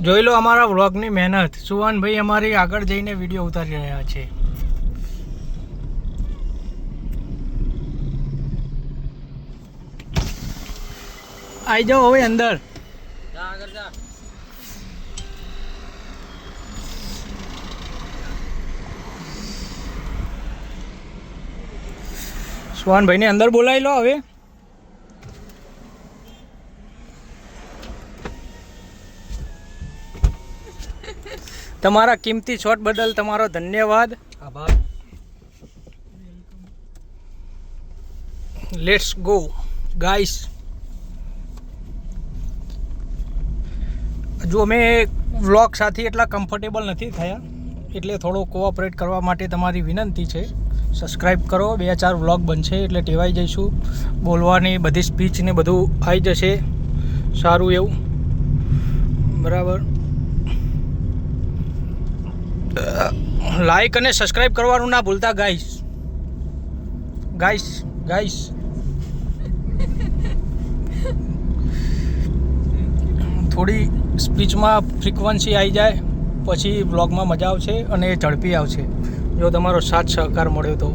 જોઈ લો અમારા વ્લોગની મહેનત. સુવાનભાઈ અમારી આગળ જઈને વિડીયો ઉતારી રહ્યા છે. આવી જાઓ હવે અંદર. સુવાનભાઈને અંદર બોલાવી લો હવે. તમારા કિંમતી શોટ બદલ તમારો ધન્યવાદ. આભાર. Let's go guys. જો અમે વ્લોગ સાથે એટલા કમ્ફર્ટેબલ નથી થયા, એટલે થોડો કોઓપરેટ કરવા માટે તમારી વિનંતી છે. સબસ્ક્રાઈબ કરો, 2-4 વ્લોગ બનશે એટલે ટેવાઈ જઈશું. બોલવાની બધી સ્પીચ ને બધું આવી જશે સારું એવું. બરાબર. લાઈક અને સબસ્ક્રાઈબ કરવાનું ના ભૂલતા ગાઈસ. ગાઈસ ગાઈસ થોડી સ્પીચમાં ફ્રીક્વન્સી આવી જાય પછી બ્લોગમાં મજા આવશે અને ઝડપી આવશે જો તમારો સાથ સહકાર મળ્યો તો.